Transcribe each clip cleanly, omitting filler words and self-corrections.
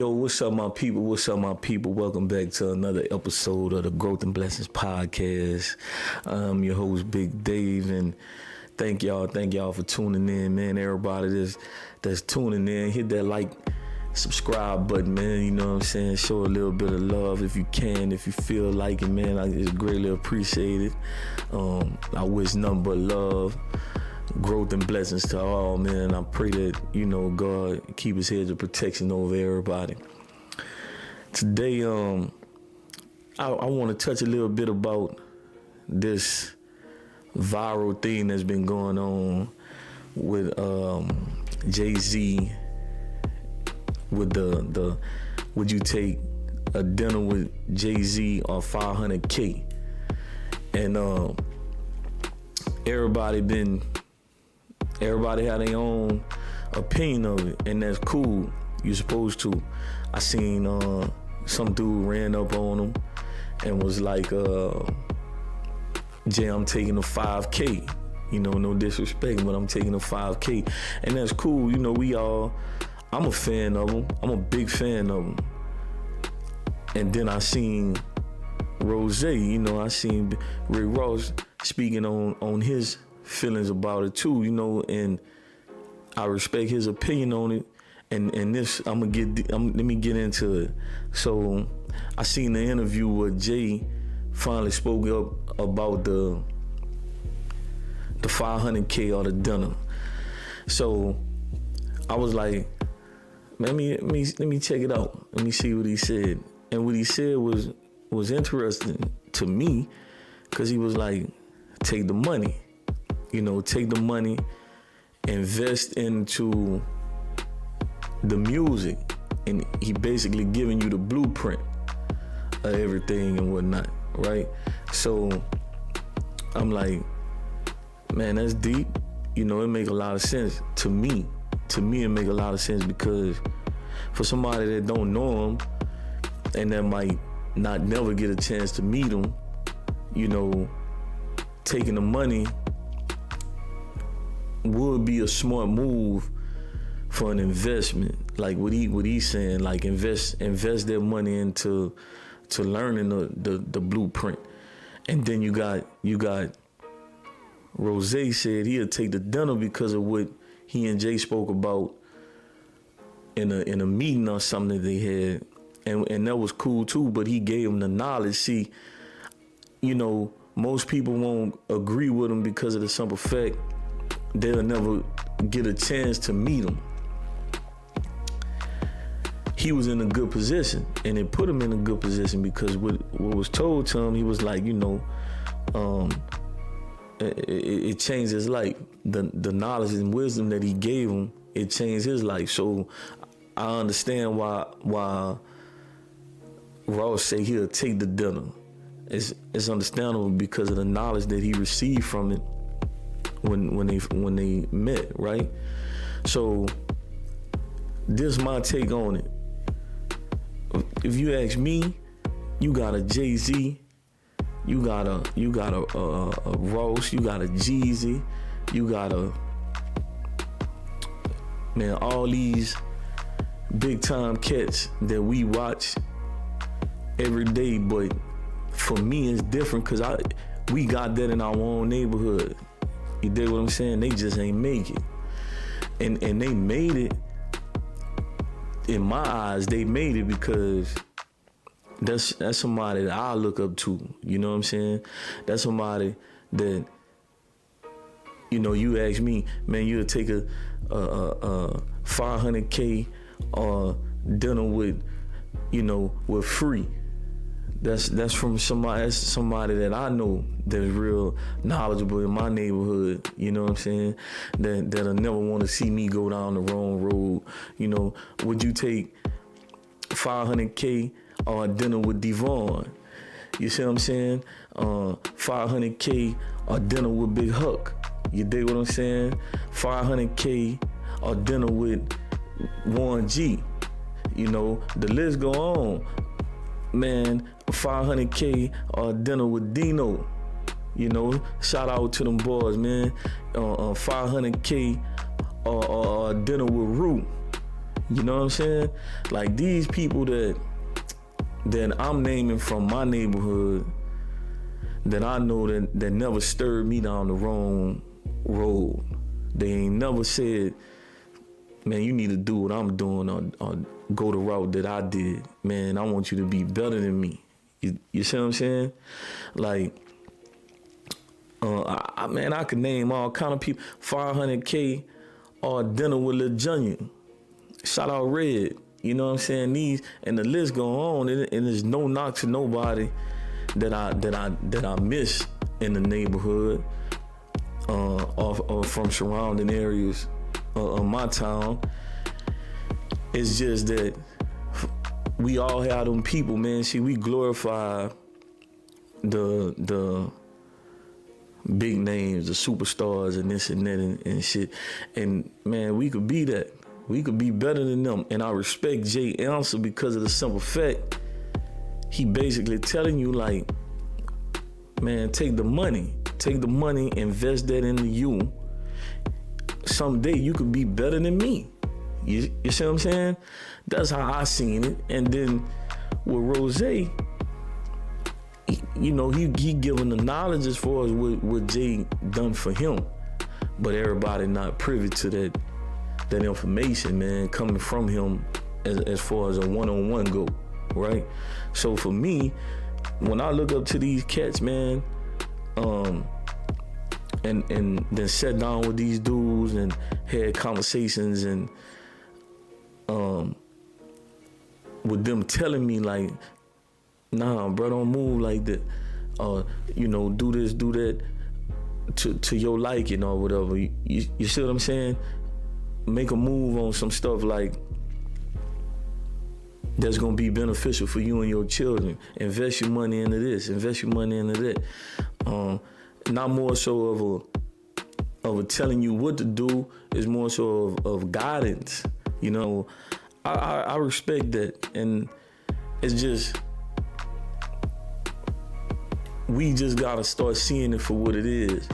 Yo, what's up, my people? What's up, my people? Welcome back to another episode of the Growth and Blessings Podcast. I'm your host, Big Dave, and thank y'all for tuning in, man. Everybody that's tuning in, hit that like, subscribe button, man. You know what I'm saying? Show a little bit of love if you can, if you feel like it, man. It's greatly appreciated. I wish nothing but love, growth and blessings to all, man. I pray that, God keep his hedge of protection over everybody. Today, I want to touch a little bit about this viral thing that's been going on with Jay-Z with the would you take a dinner with Jay-Z or $500K? And everybody had their own opinion of it, and that's cool. You're supposed to. I seen some dude ran up on him and was like, Jay, I'm taking a 5K. No disrespect, but I'm taking a 5K. And that's cool. I'm a fan of him. I'm a big fan of him. And then I seen Rose, I seen Rick Ross speaking on his feelings about it too, and I respect his opinion on it. And this, let me get into it. So I seen the interview where Jay finally spoke up about the 500K or the dinner. So I was like, let me check it out. Let me see what he said. And what he said was interesting to me, because he was like, take the money. Take the money, invest into the music, and he basically giving you the blueprint of everything and whatnot, right? So I'm like, man, that's deep. It make a lot of sense to me. To me, it make a lot of sense, because for somebody that don't know him and that might not never get a chance to meet him, taking the money would be a smart move for an investment. Like what he's saying, like invest their money into learning the blueprint. And then you got Rose said he'll take the dinner because of what he and Jay spoke about in a meeting or something that they had. And that was cool too, but he gave him the knowledge. See, most people won't agree with him because of the simple fact they'll never get a chance to meet him. He was in a good position, and it put him in a good position, because what was told to him, he was like, it changed his life. The knowledge and wisdom that he gave him, it changed his life. So I understand why Ross say he'll take the dinner. It's understandable because of the knowledge that he received from it when they met, right? So this is my take on it. If you ask me, you got a Jay-Z, you got a Ross, you got a Jeezy, you got all these big time cats that we watch every day. But for me, it's different, because we got that in our own neighborhood. You dig what I'm saying? They just ain't make it. And they made it, in my eyes, they made it because that's somebody that I look up to. You know what I'm saying? That's somebody that, you ask me, man, you'll take a 500K or dinner with free. That's from somebody. That's somebody that I know that's real knowledgeable in my neighborhood. You know what I'm saying? That'll never want to see me go down the wrong road. Would you take 500K or a dinner with Devon? You see what I'm saying? 500K or dinner with Big Huck. You dig what I'm saying? 500K or dinner with Warren G. The list go on. Man, 500K or dinner with Dino. Shout out to them boys, man. 500K or dinner with Root. You know what I'm saying? Like these people that I'm naming from my neighborhood that I know that never stirred me down the wrong road. They ain't never said, man, you need to do what I'm doing or go the route that I did. Man, I want you to be better than me. You see what I'm saying? Like, I could name all kind of people. 500K or dinner with Lil Junior. Shout out Red. You know what I'm saying? These and the list go on, and there's no knock to nobody that I miss in the neighborhood or from surrounding areas of my town. It's just that we all have them people, man. See, we glorify the big names, the superstars and this and that and shit. And man, we could be that. We could be better than them. And I respect Jay Answer because of the simple fact he basically telling you like, man, take the money, invest that into you. Someday you could be better than me. You see what I'm saying? That's how I seen it. And then with Rose, he giving the knowledge as far as what Jay done for him. But everybody not privy to that information, man, coming from him as far as a one-on-one go, right? So for me, when I look up to these cats, man, and then sat down with these dudes and had conversations and with them telling me like, nah, bro, don't move like that, do this, do that to your liking or whatever. You see what I'm saying? Make a move on some stuff like that's gonna be beneficial for you and your children. Invest your money into this, invest your money into that. Not more so of a telling you what to do, is more so of guidance. You know, I respect that, and it's just, we just gotta start seeing it for what it is,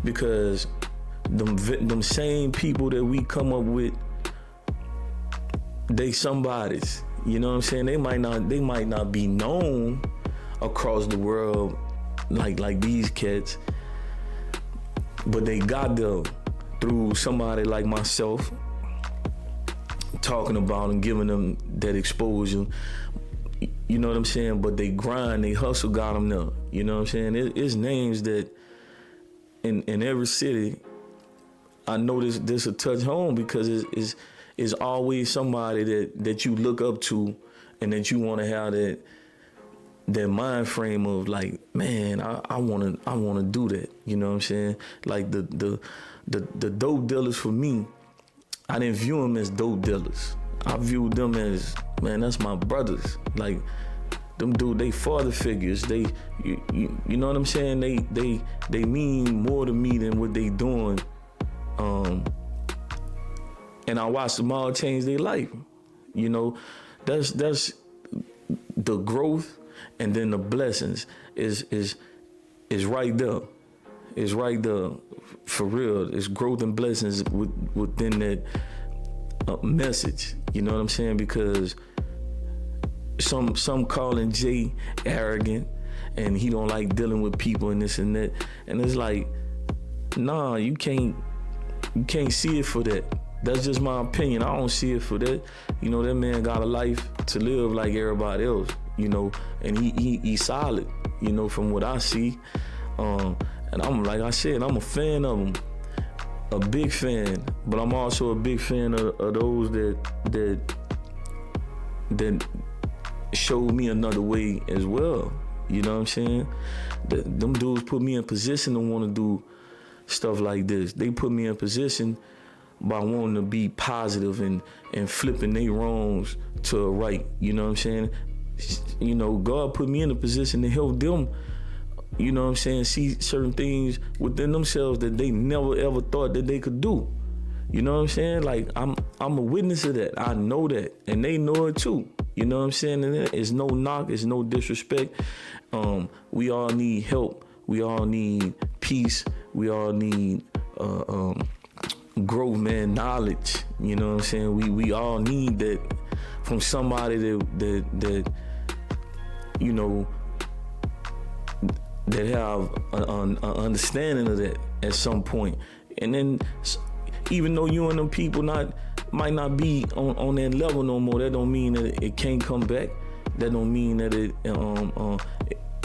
because them same people that we come up with, they somebodies. You know what I'm saying? They might not be known across the world like these cats, but they got there through somebody like myself talking about them, giving them that exposure. You know what I'm saying? But they grind, they hustle got them there. You know what I'm saying? It's names that in every city, I know this will touch home, because it's always somebody that you look up to and that you want to have that mind frame of like, man, I want to do that. You know what I'm saying? Like the dope dealers for me, I didn't view them as dope dealers. I viewed them as, man, that's my brothers. Like, them dude, they father figures. They, you know what I'm saying? They mean more to me than what they doing. And I watched them all change their life. You know, that's the growth, and then the blessings is right there. It's right there for real. It's growth and blessings within that message. You know what I'm saying? Because some calling Jay arrogant and he don't like dealing with people and this and that. And it's like, nah, you can't see it for that. That's just my opinion. I don't see it for that. You know, that man got a life to live like everybody else, you know, and he's solid, you know, from what I see. And I'm, like I said, I'm a fan of him, a big fan, but I'm also a big fan of those that showed me another way as well. You know what I'm saying? Them dudes put me in position to want to do stuff like this. They put me in position by wanting to be positive and flipping their wrongs to a right. You know what I'm saying? You know, God put me in a position to help them, you know what I'm saying, see certain things within themselves that they never ever thought that they could do. You know what I'm saying? Like, I'm a witness of that. I know that, and they know it too. You know what I'm saying? And it's no knock, it's no disrespect. We all need help. We all need peace. We all need growth, man, knowledge. You know what I'm saying? We all need that from somebody that you know, that have an understanding of that at some point. And then even though you and them people might not be on that level no more, that don't mean that it can't come back. That don't mean that it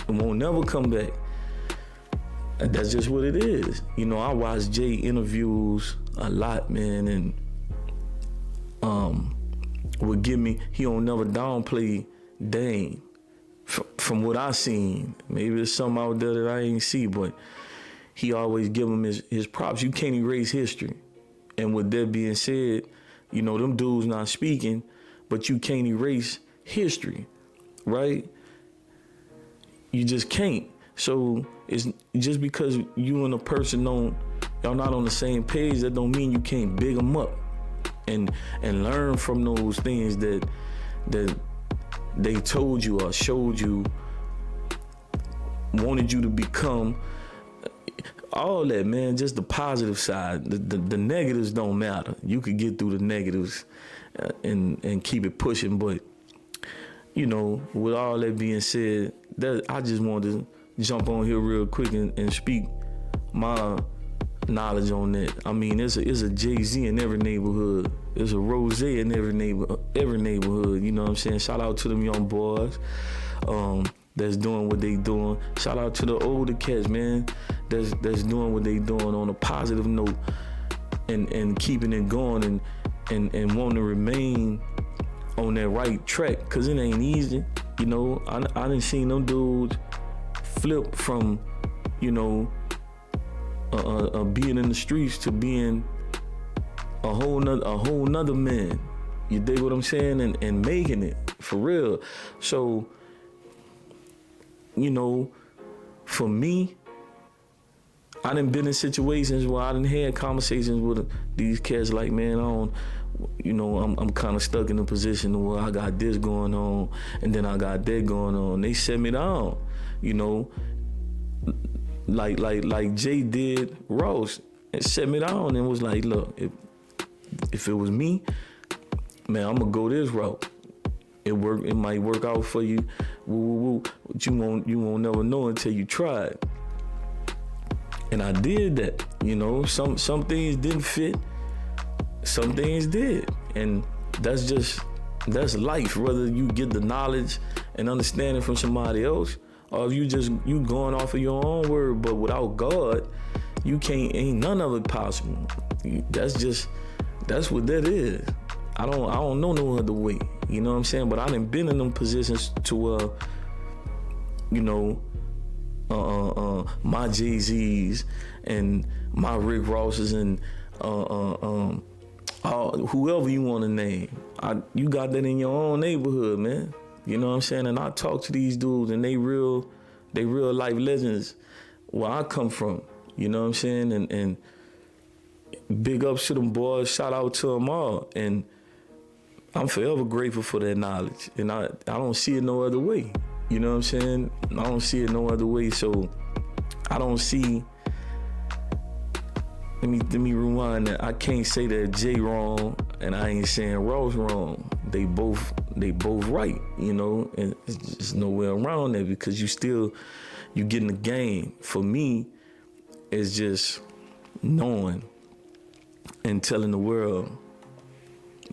won't never come back. That's just what it is. You know, I watch Jay interviews a lot, man, and would give me, he don't never downplay Dame. From what I seen, maybe there's something out there that I ain't see, but he always give him his props. You can't erase history. And with that being said, you know, them dudes not speaking, but you can't erase history, right? You just can't. So it's just because you and a person y'all not on the same page, that don't mean you can't big them up and learn from those things that they told you or showed you, wanted you to become. All that, man, just the positive side. The negatives don't matter. You could get through the negatives and keep it pushing. But, you know, with all that being said, I just wanted to jump on here real quick and speak my knowledge on that. I mean, it's a Jay-Z in every neighborhood. There's a Rose in every neighborhood. You know what I'm saying? Shout out to them young boys that's doing what they doing. Shout out to the older cats, man, that's doing what they doing on a positive note and keeping it going and wanting to remain on that right track, because it ain't easy. You know, I done seen them dudes flip from, you know, being in the streets to being a whole nother man. You dig what I'm saying? And making it for real. So, you know, for me, I done been in situations where I done had conversations with these cats like, man, I'm kind of stuck in a position where I got this going on and then I got that going on. They set me down, you know, like Jay did Ross, and set me down and was like, look, if it was me, man, I'm gonna go this route. It might work out for you. Woo. But you won't never know until you try it. And I did that. You know, some things didn't fit, some things did, and that's life. Whether you get the knowledge and understanding from somebody else, or if you going off of your own word, but without God, ain't none of it possible. That's what that is. I don't know no other way. You know what I'm saying? But I done been in them positions to you know, my Jay-Z's and my Rick Rosses and whoever you want to name. You got that in your own neighborhood, man. You know what I'm saying? And I talk to these dudes and they real life legends where I come from. You know what I'm saying? And big ups to them boys. Shout out to them all. And I'm forever grateful for that knowledge. And I don't see it no other way. You know what I'm saying? I don't see it no other way. So I don't see. Let me rewind that. I can't say that Jay wrong and I ain't saying Ross wrong. They both right, you know, and it's just nowhere around that, because you get in the game. For me, it's just knowing and telling the world,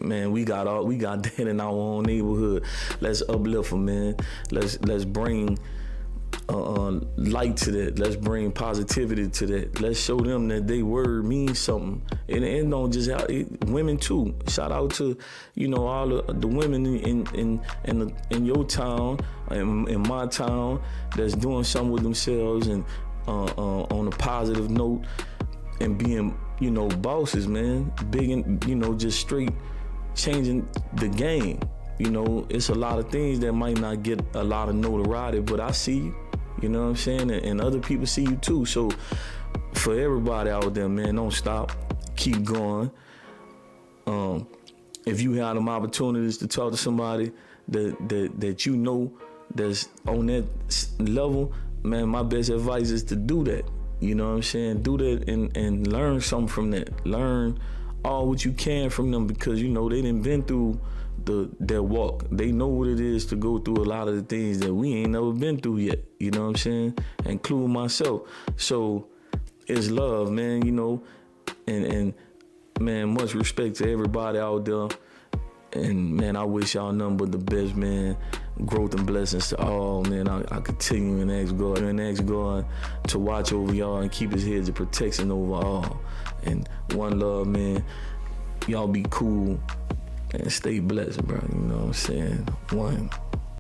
man, we got that in our own neighborhood. Let's uplift them, man. Let's bring light to that. Let's bring positivity to that. Let's show them that they word means something. And it don't just women too. Shout out to, you know, all the women in your town, in my town, that's doing something with themselves and on a positive note and being, you know, bosses, man. Big and, you know, just straight changing the game. You know, it's a lot of things that might not get a lot of notoriety, but I see you. You know what I'm saying? And other people see you too. So for everybody out there, man, don't stop. Keep going. If you have them opportunities to talk to somebody that you know that's on that level, man, my best advice is to do that. You know what I'm saying? Do that and learn something from that. Learn all what you can from them, because you know they done been through their walk. They know what it is to go through a lot of the things that we ain't never been through yet. You know what I'm saying? Including myself. So it's love, man, you know, and man, much respect to everybody out there. And man, I wish y'all nothing but the best, man. Growth and blessings to all, man. I continue and ask God to watch over y'all and keep his hedge of protection over all. And one love, man. Y'all be cool and stay blessed, bro. You know what I'm saying? One.